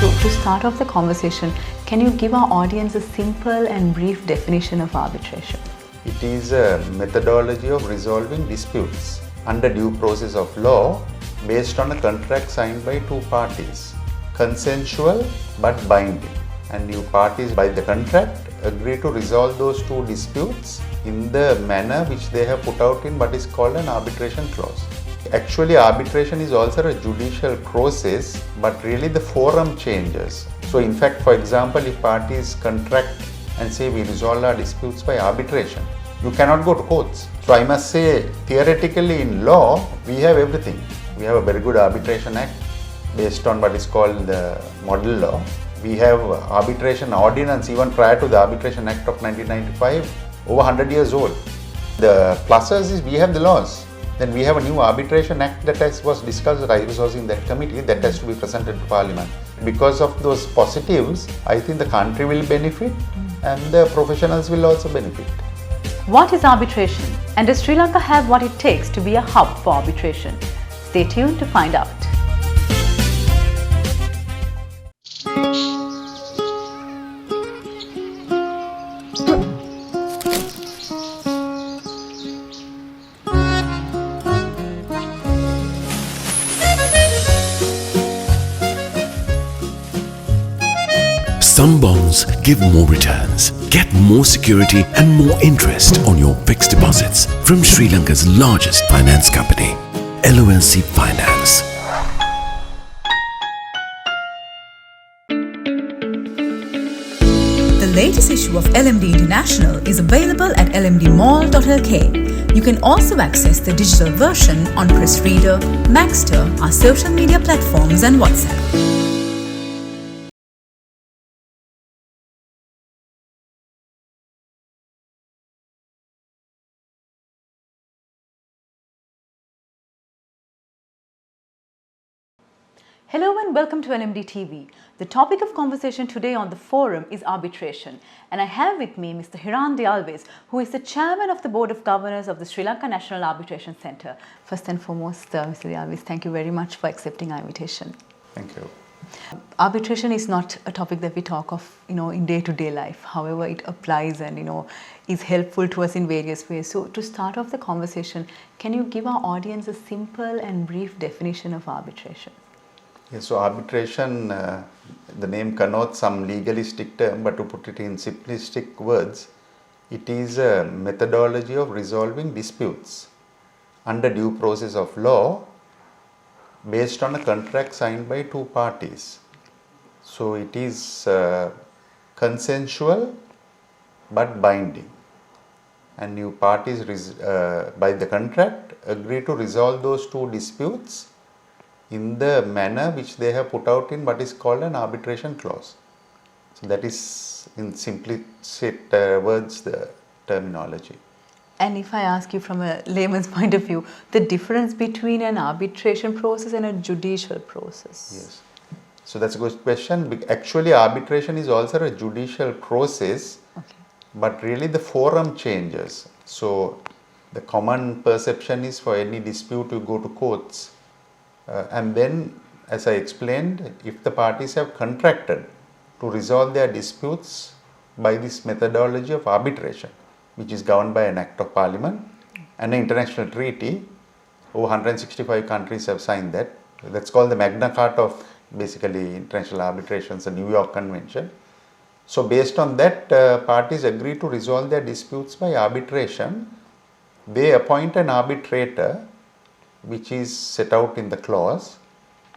So to start off the conversation, can you give our audience a simple and brief definition of arbitration? It is a methodology of resolving disputes under due process of law based on a contract signed by two parties, consensual but binding. And new parties by the contract agree to resolve those two disputes in the manner which they have put out in what is called an arbitration clause. Actually, arbitration is also a judicial process, but really the forum changes. So in fact, for example, if parties contract and say we resolve our disputes by arbitration, you cannot go to courts. So I must say, theoretically in law, we have everything. We have a very good arbitration act based on what is called the model law. We have arbitration ordinance even prior to the Arbitration Act of 1995, over 100 years old. The pluses is we have the laws. Then we have a new Arbitration Act that was discussed, I was in that committee, that has to be presented to Parliament. Because of those positives, I think the country will benefit and the professionals will also benefit. What is arbitration? And does Sri Lanka have what it takes to be a hub for arbitration? Stay tuned to find out. Some bonds give more returns. Get more security and more interest on your fixed deposits from Sri Lanka's largest finance company, LMDtv Finance. The latest issue of LMD International is available at lmdmall.lk. You can also access the digital version on Press Reader, Maxter, our social media platforms and WhatsApp. Hello and welcome to LMDtv. The topic of conversation today on the forum is arbitration, and I have with me Mr. Hiran De Alwis, who is the chairman of the Board of Governors of the Sri Lanka National Arbitration Centre. First and foremost, Mr. De Alwis, thank you very much for accepting our invitation. Thank you. Arbitration is not a topic that we talk of, in day-to-day life. However, it applies and, is helpful to us in various ways. So to start off the conversation, can you give our audience a simple and brief definition of arbitration? Yes, so arbitration, the name connotes some legalistic term, but to put it in simplistic words, it is a methodology of resolving disputes under due process of law based on a contract signed by two parties. So it is consensual but binding, and new parties by the contract agree to resolve those two disputes in the manner which they have put out in what is called an arbitration clause. So that is in simplistic words the terminology. And if I ask you from a layman's point of view, the difference between an arbitration process and a judicial process? Yes. So that's a good question. Actually, arbitration is also a judicial process, but really the forum changes. So the common perception is for any dispute you go to courts. And then, as I explained, if the parties have contracted to resolve their disputes by this methodology of arbitration, which is governed by an Act of Parliament and an international treaty, over 165 countries have signed that. That's called the Magna Carta of basically international arbitrations, the New York Convention. So based on that, parties agree to resolve their disputes by arbitration. They appoint an arbitrator, which is set out in the clause,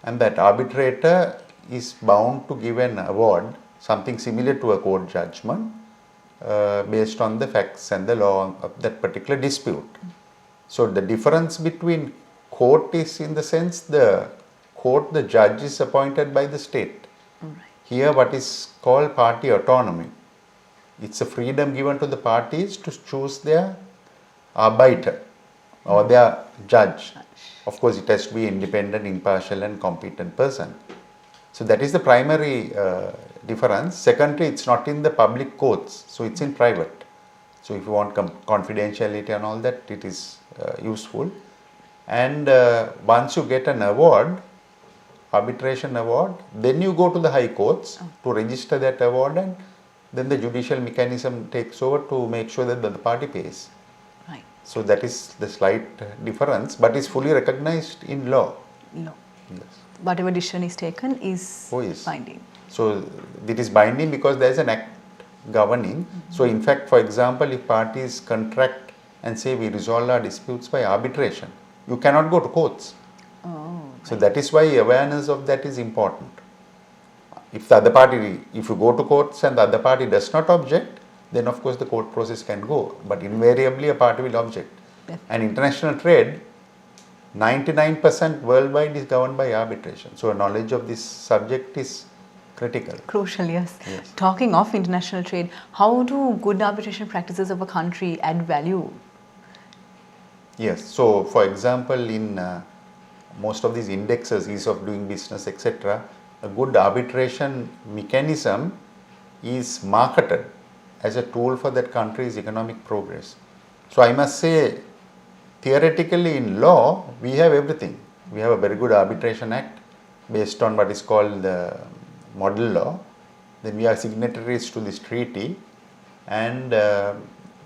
and that arbitrator is bound to give an award, something similar to a court judgment, based on the facts and the law of that particular dispute. So the difference between court is in the sense the judge is appointed by the state. Here what is called party autonomy. It's a freedom given to the parties to choose their arbiter or their judge. Of course, it has to be independent, impartial and competent person. So that is the primary difference. Secondly, it's not in the public courts, so it's in private. So if you want confidentiality and all that, it is useful. And once you get an award, arbitration award, then you go to the high courts to register that award, and then the judicial mechanism takes over to make sure that the party pays. Right. So that is the slight difference, but is fully recognized in law. No. Yes. Whatever decision is taken is Oh, yes. binding. So it is binding because there is an act governing. So in fact, for example, if parties contract and say we resolve our disputes by arbitration, you cannot go to courts. Oh. So that is why awareness of that is important. If the other party, if you go to courts and the other party does not object, then of course the court process can go. But invariably a party will object. And international trade, 99% worldwide is governed by arbitration. So knowledge of this subject is critical. Crucial, yes. Yes. Talking of international trade, how do good arbitration practices of a country add value? Yes. So for example, in most of these indexes, ease of doing business, etc., a good arbitration mechanism is marketed as a tool for that country's economic progress. So I must say, theoretically in law, we have everything. We have a very good arbitration act based on what is called the model law. Then we are signatories to this treaty, and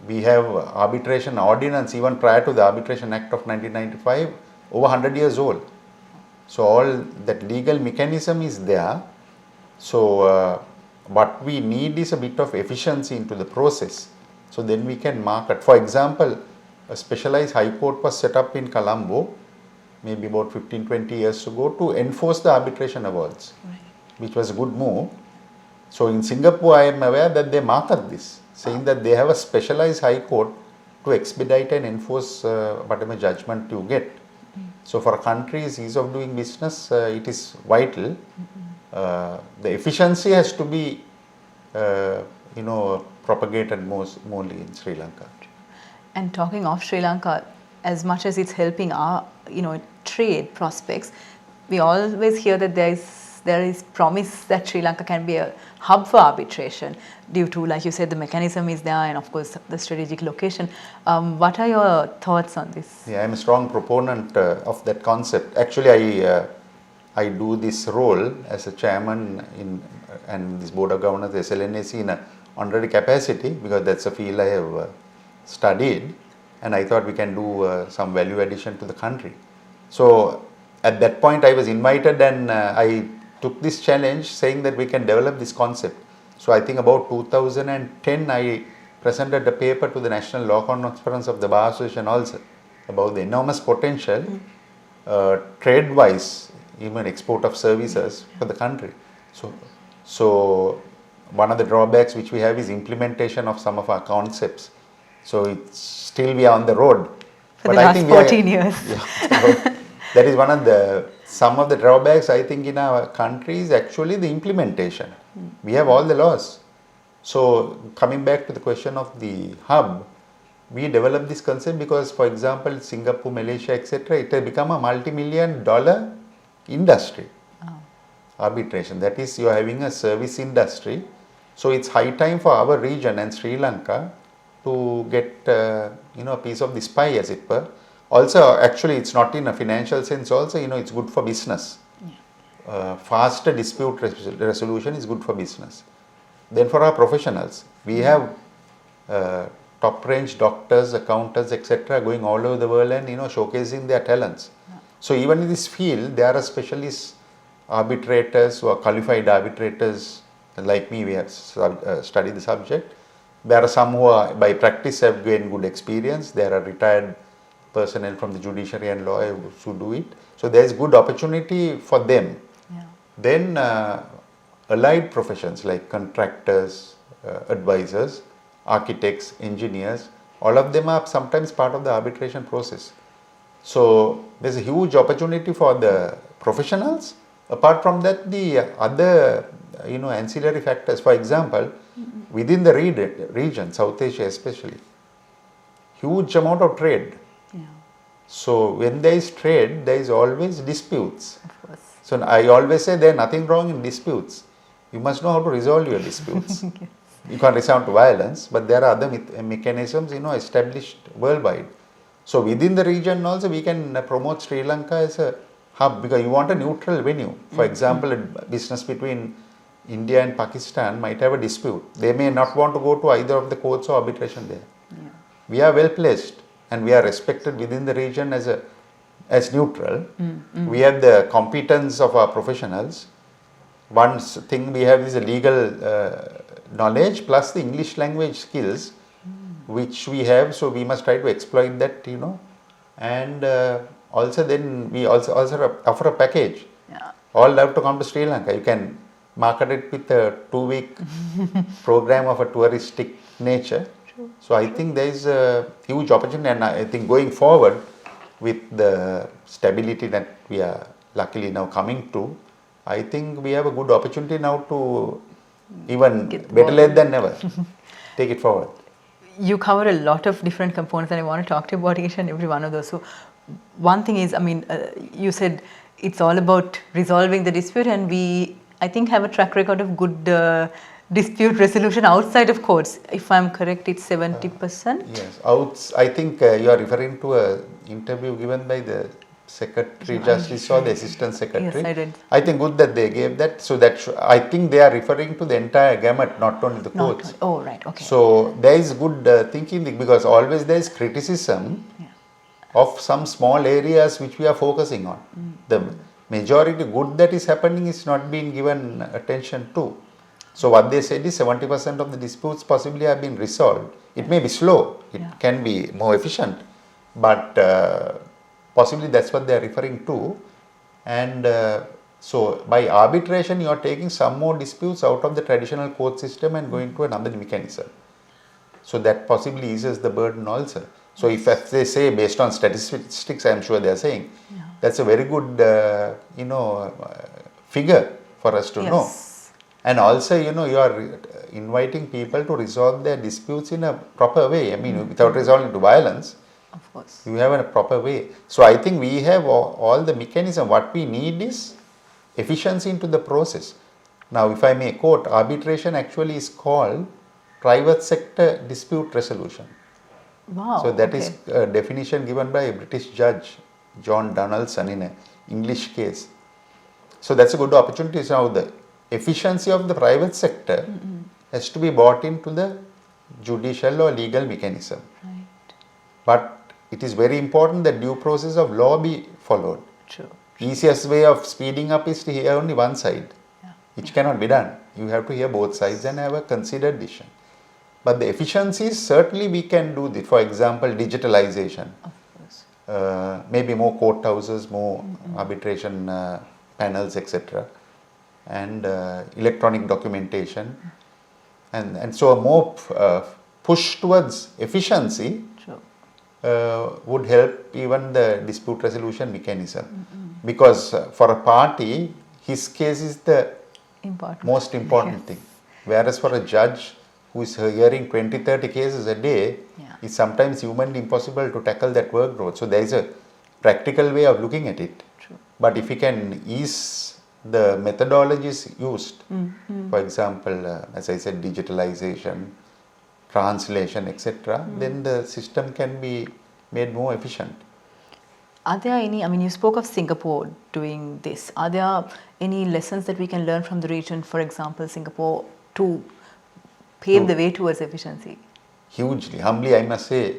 we have arbitration ordinance even prior to the Arbitration Act of 1995, over 100 years old. So all that legal mechanism is there. So what we need is a bit of efficiency into the process. So then we can market. For example, a specialized high court was set up in Colombo maybe about 15-20 years ago to enforce the arbitration awards, which was a good move. So in Singapore, I am aware that they market this, saying that they have a specialized high court to expedite and enforce whatever judgment you get. So for countries' ease of doing business, it is vital. The efficiency has to be, propagated morely in Sri Lanka. And talking of Sri Lanka, as much as it's helping our, trade prospects, we always hear that there is promise that Sri Lanka can be a hub for arbitration due to, like you said, the mechanism is there and of course the strategic location. What are your thoughts on this? Yeah, I'm a strong proponent of that concept. Actually, I do this role as a chairman and this board of governors, SLNAC, in an honorary capacity because that's a field I have studied, and I thought we can do some value addition to the country. So at that point I was invited and I took this challenge saying that we can develop this concept. So I think about 2010 I presented a paper to the National Law Conference of the Bar Association also about the enormous potential trade-wise, even export of services for the country. So one of the drawbacks which we have is implementation of some of our concepts. So it's still we are on the road. For the last 14 years. Yeah, that is one of some of the drawbacks I think in our country is actually the implementation. We have all the laws. So coming back to the question of the hub, we developed this concept because, for example, Singapore, Malaysia, etc., it has become a multi-million-dollar industry. Arbitration. That is, you are having a service industry. So it's high time for our region and Sri Lanka to get a piece of this pie, as it were. Also, actually, it's not in a financial sense. Also, it's good for business. Faster dispute resolution is good for business. Then for our professionals, we have top-range doctors, accountants, etc., going all over the world and showcasing their talents. So even in this field, there are specialists, arbitrators who are qualified arbitrators like me. We have studied the subject. There are some who are by practice have gained good experience. There are retired personnel from the judiciary and law who do it. So there is good opportunity for them. Yeah. Then allied professions like contractors, advisors, architects, engineers, all of them are sometimes part of the arbitration process. So there's a huge opportunity for the professionals. Apart from that, the other ancillary factors, for example, within the region, South Asia especially, huge amount of trade. Yeah. So when there is trade, there is always disputes. Of course. So I always say there is nothing wrong in disputes. You must know how to resolve your disputes. Yes. You can't resort to violence, but there are other mechanisms, established worldwide. So within the region also we can promote Sri Lanka as a hub, because you want a neutral venue. For example, a business between India and Pakistan might have a dispute. They may not want to go to either of the courts or arbitration there. Yeah. We are well placed and we are respected within the region as neutral. We have the competence of our professionals. One thing we have is a legal knowledge plus the English language skills, which we have. So we must try to exploit that, and also then we also offer a package. Yeah. All love to come to Sri Lanka. You can market it with a 2-week program of a touristic nature. So I think there is a huge opportunity, and I think going forward with the stability that we are luckily now coming to, I think we have a good opportunity now to even better late than never take it forward. You cover a lot of different components and I want to talk to you about each and every one of those. So one thing is, you said it's all about resolving the dispute, and we, I think, have a track record of good dispute resolution outside of courts. If I'm correct, it's 70%? Yes, I think you are referring to an interview given by the Secretary Justice or the Assistant Secretary. Yes, I did. I think good that they gave that. So that I think they are referring to the entire gamut, not only the courts. Oh, right, okay. So there is good thinking, because always there is criticism of some small areas which we are focusing on. The majority good that is happening is not being given attention to. So what they said is 70% of the disputes possibly have been resolved. It may be slow, it can be more efficient, but possibly that's what they are referring to. And so by arbitration you are taking some more disputes out of the traditional court system and going to another mechanism. So that possibly eases the burden also. So if they say based on statistics, I am sure they are saying, that's a very good figure for us to know. And also, you are inviting people to resolve their disputes in a proper way. Without resorting to violence. Of course. You have a proper way. So I think we have all the mechanism. What we need is efficiency into the process. Now, if I may quote, arbitration actually is called private sector dispute resolution. Wow. So that is a definition given by a British judge, John Donaldson, in an English case. So that's a good opportunity. Now the efficiency of the private sector has to be brought into the judicial or legal mechanism. Right. But it is very important that due process of law be followed. True. Easiest way of speeding up is to hear only one side, which cannot be done. You have to hear both sides and have a considered decision. But the efficiencies, certainly we can do this. For example, digitalization. Of course. Maybe more courthouses, more arbitration panels, etc. And electronic documentation. And so a more push towards efficiency would help even the dispute resolution mechanism. Because for a party, his case is the most important thing. Whereas for a judge who is hearing 20-30 cases a day, it's sometimes humanly impossible to tackle that workload. So there is a practical way of looking at it. True. But if we can ease the methodologies used, for example, as I said, digitalization, translation, etc., then the system can be made more efficient. Are there any, you spoke of Singapore doing this. Are there any lessons that we can learn from the region, for example, Singapore, to pave the way towards efficiency? Hugely. Humbly, I must say,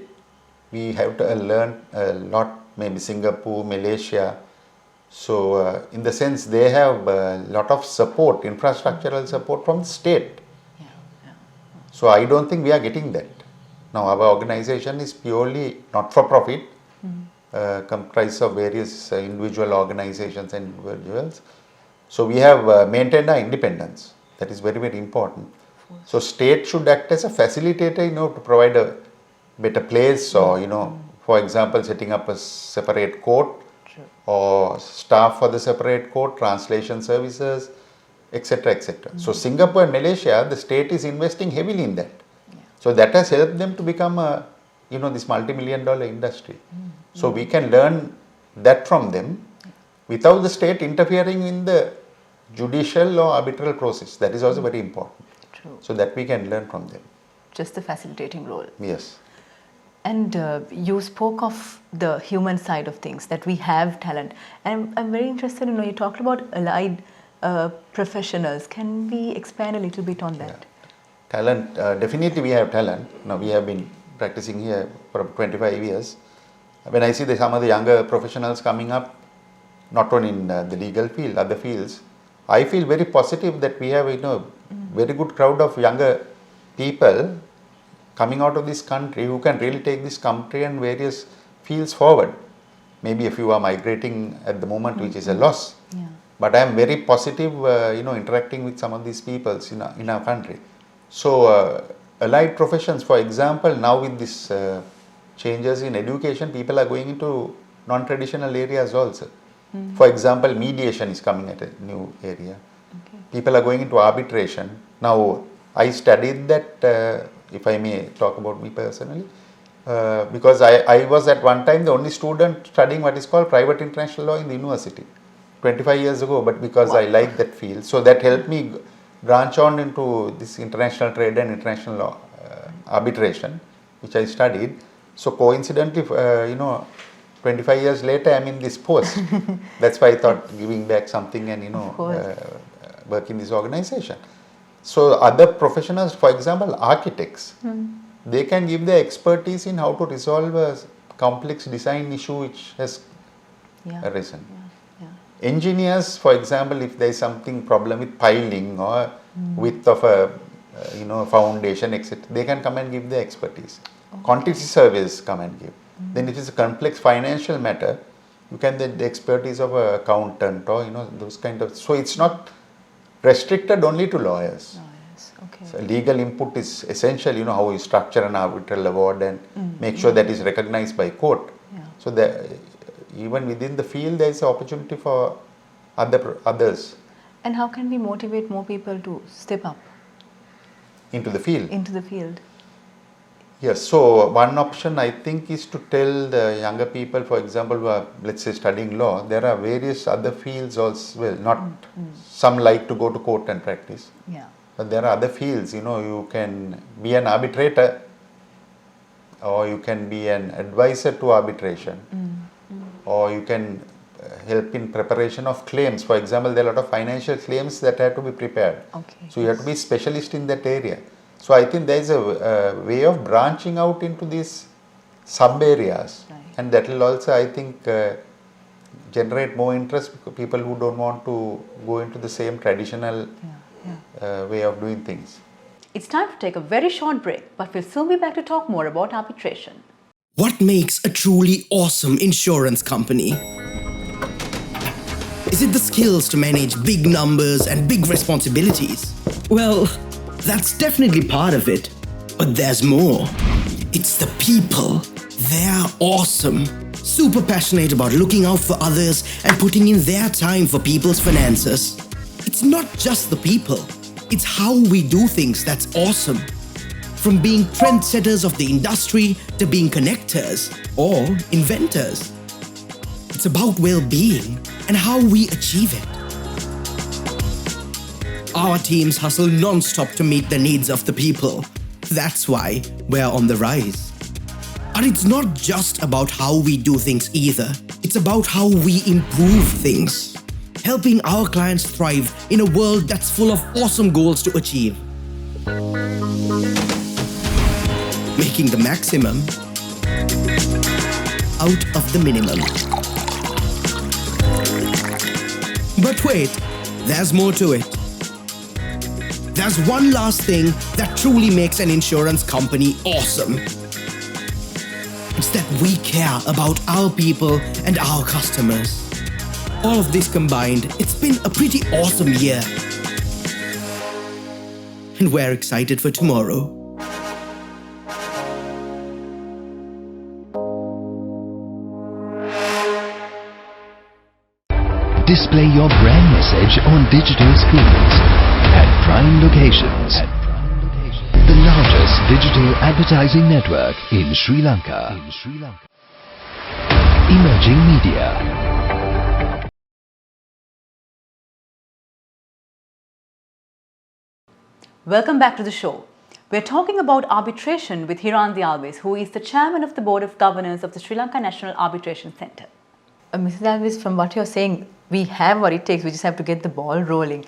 we have to learn a lot, maybe Singapore, Malaysia. So, in the sense, they have a lot of support, infrastructural support from the state. So, I don't think we are getting that. Now, our organization is purely not-for-profit, comprised of various individual organizations and individuals. So, we have maintained our independence. That is very, very important. So, state should act as a facilitator, to provide a better place, or, for example, setting up a separate court, or staff for the separate court, translation services, etc., etc. So, Singapore and Malaysia, the state is investing heavily in that. So, that has helped them to become a, this multi-million-dollar industry. So, we can learn that from them without the state interfering in the judicial or arbitral process. That is also very important. True. So, that we can learn from them. Just the facilitating role. Yes. And you spoke of the human side of things, that we have talent. And I'm very interested in, you talked about allied professionals. Can we expand a little bit on that? Yeah. Talent, definitely we have talent. Now we have been practicing here for 25 years. When I see some of the younger professionals coming up, not only in the legal field, other fields, I feel very positive that we have very good crowd of younger people coming out of this country who can really take this country and various fields forward. Maybe a few are migrating at the moment, which is a loss. Yeah. But I am very positive, interacting with some of these peoples in our country. So, allied professions, for example, now with this changes in education, people are going into non-traditional areas also. For example, mediation is coming at a new area. Okay. People are going into arbitration. Now, I studied that, if I may talk about me personally, because I was at one time the only student studying what is called private international law in the university 25 years ago, but because I like that field, so that helped me branch on into this international trade and international law, arbitration, which I studied. So coincidentally, 25 years later, I'm in this post. That's why I thought giving back something and, work in this organization. So other professionals, for example, architects, they can give their expertise in how to resolve a complex design issue which has arisen. Yeah. Engineers, for example, if there is something problem with piling or width of a foundation, etc., they can come and give their expertise. Okay. Quantity surveys come and give. Then if it's a complex financial matter, you can get the expertise of an accountant or those kind of. So it's not restricted only to lawyers. Okay. So legal input is essential, how you structure an arbitral award and make sure that is recognized by court. Yeah. So that even within the field there is an opportunity for others. And how can we motivate more people to step up into the field? Yes, so one option I think is to tell the younger people, for example, who are, let's say, studying law, there are various other fields also. Well, not some like to go to court and practice. Yeah. But there are other fields, you can be an arbitrator or you can be an advisor to arbitration or you can help in preparation of claims. For example, there are a lot of financial claims that have to be prepared. Okay. So you have to be specialist in that area. So I think there is a way of branching out into these sub areas, and that will also, I think, generate more interest for people who don't want to go into the same traditional way of doing things. It's time to take a very short break, but we'll soon be back to talk more about arbitration. What makes a truly awesome insurance company? Is it the skills to manage big numbers and big responsibilities? Well, that's definitely part of it. But there's more. It's the people. They're awesome. Super passionate about looking out for others and putting in their time for people's finances. It's not just the people. It's how we do things that's awesome. From being trendsetters of the industry to being connectors or inventors. It's about well-being and how we achieve it. Our teams hustle non-stop to meet the needs of the people. That's why we're on the rise. But it's not just about how we do things either. It's about how we improve things. Helping our clients thrive in a world that's full of awesome goals to achieve. Making the maximum out of the minimum. But wait, there's more to it. There's one last thing that truly makes an insurance company awesome. It's that we care about our people and our customers. All of this combined, it's been a pretty awesome year. And we're excited for tomorrow. Display your brand message on digital screens at prime locations. The largest digital advertising network in Sri Lanka. Emerging Media. Welcome back to the show. We're talking about arbitration with Hiran De Alwis, who is the chairman of the Board of Governors of the Sri Lanka National Arbitration Centre. Mrs. Alwis, from what you're saying, we have what it takes, we just have to get the ball rolling.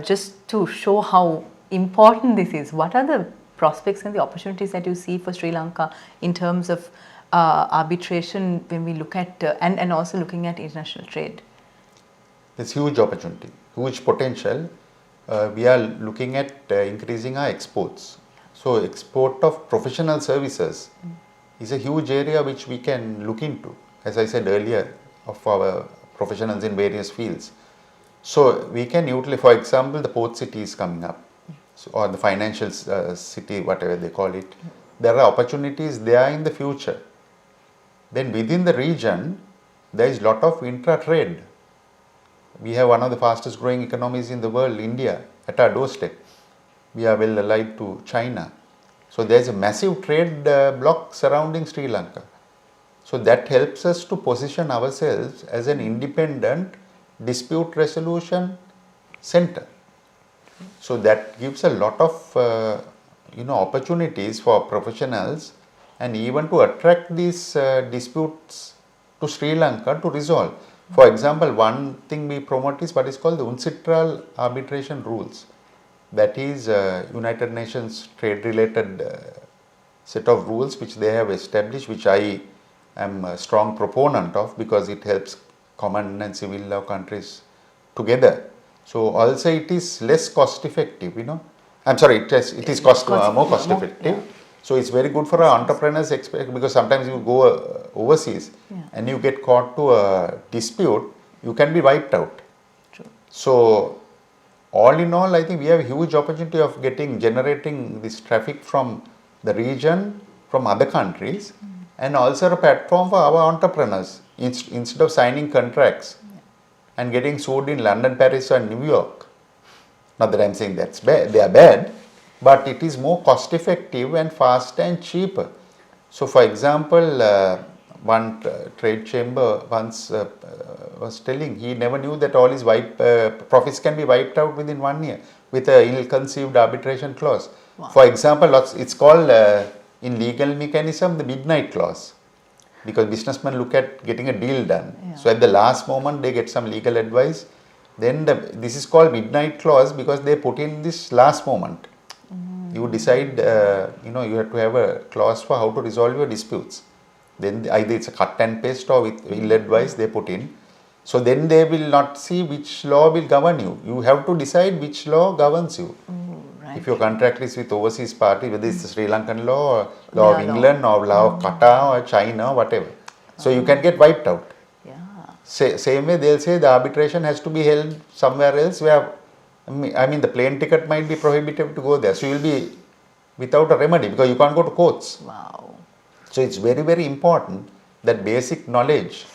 Just to show how important this is, what are the prospects and the opportunities that you see for Sri Lanka in terms of arbitration when we look at, and also looking at international trade? There's huge opportunity, huge potential. We are looking at increasing our exports. So export of professional services is a huge area which we can look into, as I said earlier, of our professionals in various fields. So we can utilize, for example, the port city is coming up, so, or the financial city, whatever they call it. There are opportunities there in the future. Then within the region, there is a lot of intra-trade. We have one of the fastest growing economies in the world, India, at our doorstep. We are well allied to China. So there is a massive trade block surrounding Sri Lanka. So that helps us to position ourselves as an independent dispute resolution center. So that gives a lot of opportunities for professionals and even to attract these disputes to Sri Lanka to resolve. For example, one thing we promote is what is called the UNCITRAL arbitration rules. That is United Nations trade related set of rules which they have established, which I am a strong proponent of because it helps common and civil law countries together. So also it is less cost effective, I'm sorry, it is more cost effective. Yeah. So it's very good for our entrepreneurs because sometimes you go overseas and you get caught to a dispute, you can be wiped out. True. So all in all, I think we have a huge opportunity of generating this traffic from the region, from other countries, and also a platform for our entrepreneurs instead of signing contracts and getting sued in London, Paris, or New York. Not that I'm saying that's bad, they are bad, but it is more cost effective and faster and cheaper. So for example, one trade chamber once was telling he never knew that all his profits can be wiped out within 1 year with a ill-conceived arbitration clause. Wow. For example, it's called in legal mechanism the midnight clause, because businessmen look at getting a deal done. Yeah. So at the last moment they get some legal advice. Then this is called midnight clause because they put in this last moment. You decide, you have to have a clause for how to resolve your disputes. Then either it's a cut and paste or with ill advice they put in. So then they will not see which law will govern you. You have to decide which law governs you. Right. If your contract is with overseas party, whether it's the Sri Lankan law or law of England or law of Qatar or China or whatever. So you can get wiped out. Yeah. Same way they'll say the arbitration has to be held somewhere else where, the plane ticket might be prohibitive to go there. So you'll be without a remedy because you can't go to courts. Wow. So it's very, very important that basic knowledge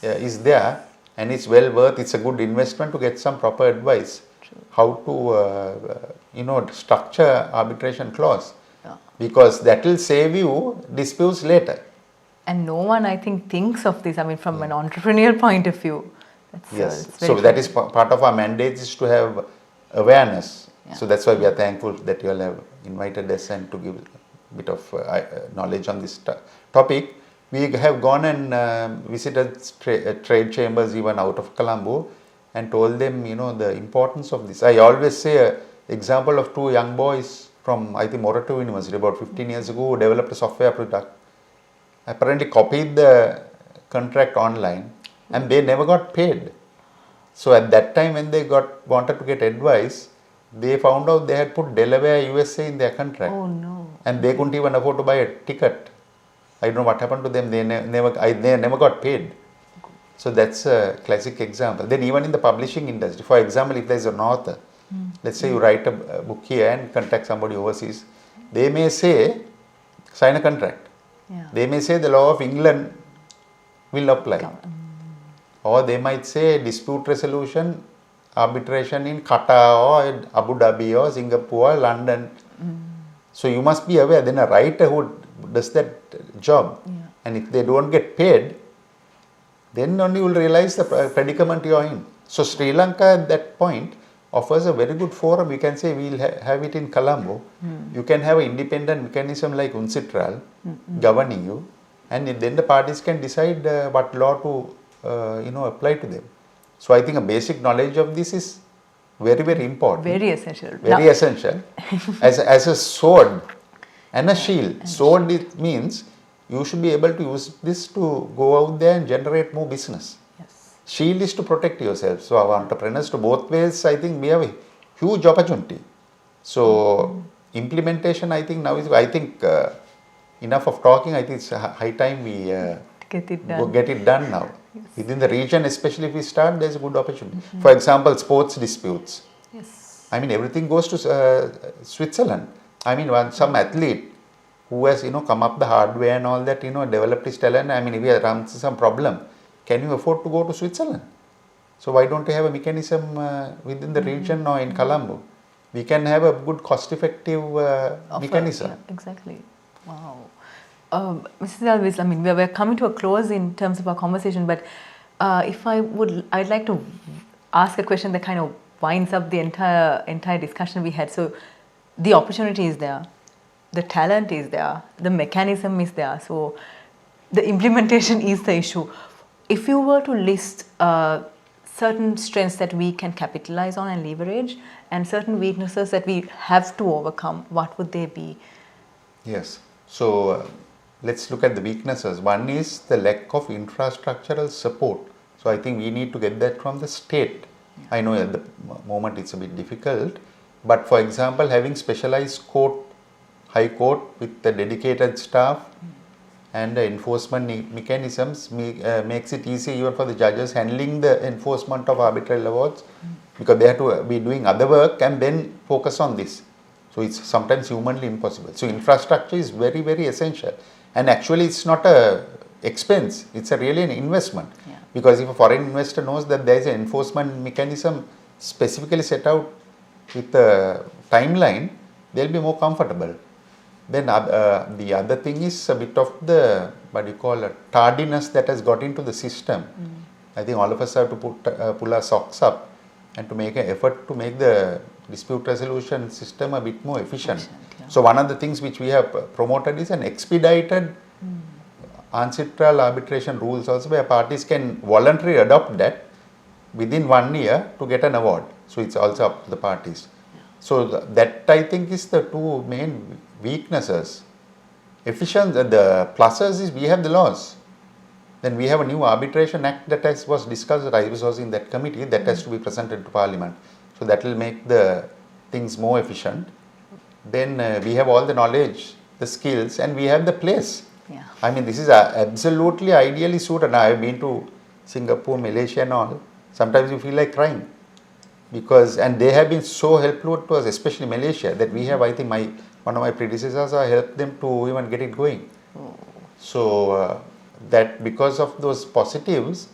is there, and it's well worth, it's a good investment to get some proper advice. True. How to, structure arbitration clause, because that will save you disputes later. And no one, I think, thinks of this, from an entrepreneurial point of view. Yes, it's very so that is part of our mandate is to have awareness. Yeah. So that's why we are thankful that you all have invited us and to give a bit of knowledge on this topic. We have gone and visited trade chambers even out of Colombo and told them, the importance of this. I always say an example of two young boys from, I think, Morato University about 15 years ago who developed a software product. Apparently copied the contract online and they never got paid. So at that time when they wanted to get advice, they found out they had put Delaware, USA in their contract. Oh no. And they couldn't even afford to buy a ticket. I don't know what happened to them. They never got paid. So that's a classic example. Then even in the publishing industry, for example, if there's an author, let's say you write a book here and contact somebody overseas, they may say, sign a contract. Yeah. They may say the law of England will apply. Or they might say dispute resolution, arbitration in Qatar or Abu Dhabi or Singapore or London. So you must be aware, then a writer who does that job, and if they don't get paid, then only you will realize the predicament you are in. So Sri Lanka at that point offers a very good forum. We can say we'll have it in Colombo. You can have an independent mechanism like UNCITRAL governing you, and then the parties can decide what law to apply to them. So I think a basic knowledge of this is very, very important. Very essential. Very essential. As a sword and a shield. Sword, it means you should be able to use this to go out there and generate more business. Yes. Shield is to protect yourself. So our entrepreneurs, to both ways, I think we have a huge opportunity. So implementation, I think now is, enough of talking. I think it's high time we get it done now. Yes. Within the region, especially if we start, there's a good opportunity. For example, sports disputes. Yes. I mean, everything goes to Switzerland. I mean, some athlete who has, come up the hard way and all that, developed his talent. I mean, if he runs some problem, can you afford to go to Switzerland? So why don't you have a mechanism within the region or in Colombo? We can have a good cost-effective mechanism. Yeah, exactly. Wow. Mrs. De Alwis, I mean, we're coming to a close in terms of our conversation, but I'd like to ask a question that kind of winds up the entire discussion we had. So the opportunity is there, the talent is there, the mechanism is there. So the implementation is the issue. If you were to list certain strengths that we can capitalize on and leverage, and certain weaknesses that we have to overcome, what would they be? Yes. So let's look at the weaknesses. One is the lack of infrastructural support. So I think we need to get that from the state. I know at the moment it's a bit difficult, but for example, having specialized court, high court with the dedicated staff and the enforcement mechanisms makes it easy even for the judges handling the enforcement of arbitral awards, because they have to be doing other work and then focus on this. So it's sometimes humanly impossible. So infrastructure is very, very essential. And actually it's not a expense, it's really an investment. Yeah. Because if a foreign investor knows that there is an enforcement mechanism specifically set out with a timeline, they'll be more comfortable. Then the other thing is a bit of the, tardiness that has got into the system. I think all of us have to pull our socks up and to make an effort to make the dispute resolution system a bit more efficient. Yeah. So one of the things which we have promoted is an expedited ancestral arbitration rules also, where parties can voluntarily adopt that within 1 year to get an award. So it's also up to the parties. Yeah. So that I think is the two main weaknesses. Efficiency, the pluses is we have the laws. Then we have a new arbitration act that was discussed, that I was in that committee, that has to be presented to Parliament. So that will make the things more efficient. Then we have all the knowledge, the skills, and we have the place. Yeah. I mean, this is absolutely ideally suited. Now, I have been to Singapore, Malaysia and all. Sometimes you feel like crying. And they have been so helpful to us, especially Malaysia, that we have, I think, one of my predecessors helped them to even get it going. Oh. So that because of those positives,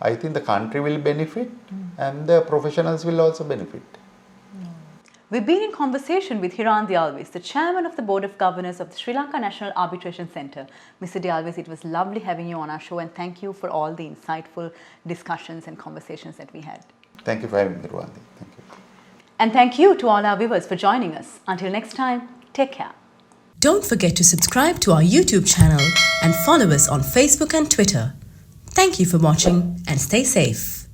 I think the country will benefit and the professionals will also benefit. We've been in conversation with Hiran De Alwis, the Chairman of the Board of Governors of the Sri Lanka National Arbitration Centre. Mr. De Alwis, it was lovely having you on our show, and thank you for all the insightful discussions and conversations that we had. Thank you for having me, Ruwandi. Thank you. And thank you to all our viewers for joining us. Until next time, take care. Don't forget to subscribe to our YouTube channel and follow us on Facebook and Twitter. Thank you for watching and stay safe.